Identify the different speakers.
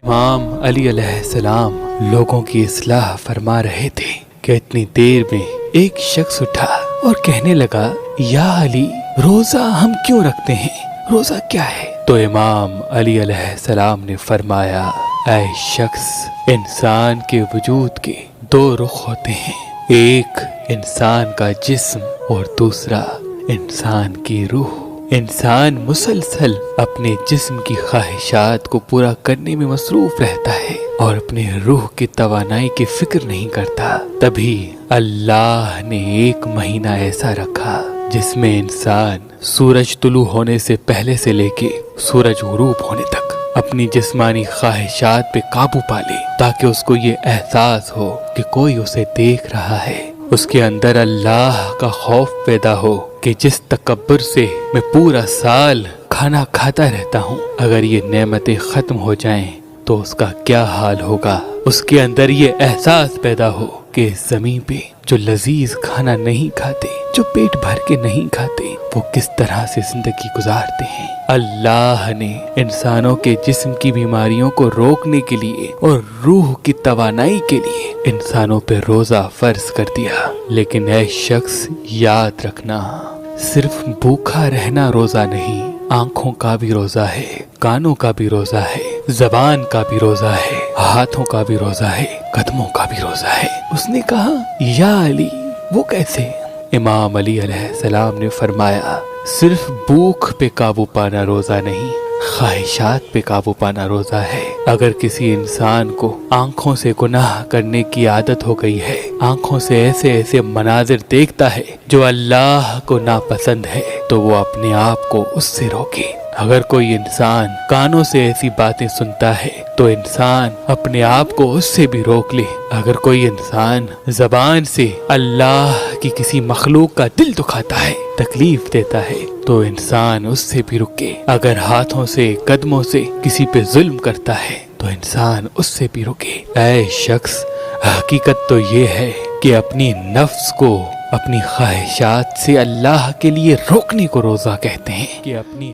Speaker 1: امام علی علیہ السلام لوگوں کی اصلاح فرما رہے تھے کہ اتنی دیر میں ایک شخص اٹھا اور کہنے لگا، یا علی، روزہ ہم کیوں رکھتے ہیں؟ روزہ کیا ہے؟ تو امام علی علیہ السلام نے فرمایا، اے شخص، انسان کے وجود کے دو رخ ہوتے ہیں، ایک انسان کا جسم اور دوسرا انسان کی روح۔ انسان مسلسل اپنے جسم کی خواہشات کو پورا کرنے میں مصروف رہتا ہے اور اپنے روح کی توانائی کی فکر نہیں کرتا۔ تبھی اللہ نے ایک مہینہ ایسا رکھا جس میں انسان سورج طلوع ہونے سے پہلے سے لے کے سورج غروب ہونے تک اپنی جسمانی خواہشات پہ قابو پا لے، تاکہ اس کو یہ احساس ہو کہ کوئی اسے دیکھ رہا ہے، اس کے اندر اللہ کا خوف پیدا ہو کہ جس تکبر سے میں پورا سال کھانا کھاتا رہتا ہوں، اگر یہ نعمتیں ختم ہو جائیں تو اس کا کیا حال ہوگا۔ اس کے اندر یہ احساس پیدا ہو کہ اس زمین پہ جو لذیذ کھانا نہیں کھاتے، جو پیٹ بھر کے نہیں کھاتے، وہ کس طرح سے زندگی گزارتے ہیں۔ اللہ نے انسانوں کے جسم کی بیماریوں کو روکنے کے لیے اور روح کی توانائی کے لیے انسانوں پہ روزہ فرض کر دیا، لیکن اے شخص، یاد رکھنا، صرف بھوکا رہنا روزہ نہیں، آنکھوں کا بھی روزہ ہے، کانوں کا بھی روزہ ہے، زبان کا بھی روزہ ہے، ہاتھوں کا بھی روزہ ہے، قدموں کا بھی روزہ ہے۔ اس نے کہا، یا علی، وہ کیسے؟ امام علی علیہ السلام نے فرمایا، صرف بھوک پہ قابو پانا روزہ نہیں، خواہشات پہ قابو پانا روزہ ہے۔ اگر کسی انسان کو آنکھوں سے گناہ کرنے کی عادت ہو گئی ہے، آنکھوں سے ایسے ایسے مناظر دیکھتا ہے جو اللہ کو ناپسند ہے، تو وہ اپنے آپ کو اس سے روکے۔ اگر کوئی انسان کانوں سے ایسی باتیں سنتا ہے تو انسان اپنے آپ کو اس سے بھی روک لے۔ اگر کوئی انسان زبان سے اللہ کی کسی مخلوق کا دل دکھاتا ہے، تکلیف دیتا ہے، تو انسان اس سے بھی رکے۔ اگر ہاتھوں سے، قدموں سے کسی پہ ظلم کرتا ہے تو انسان اس سے بھی رکے۔ اے شخص، حقیقت تو یہ ہے کہ اپنی نفس کو اپنی خواہشات سے اللہ کے لیے روکنے کو روزہ کہتے ہیں، کہ اپنی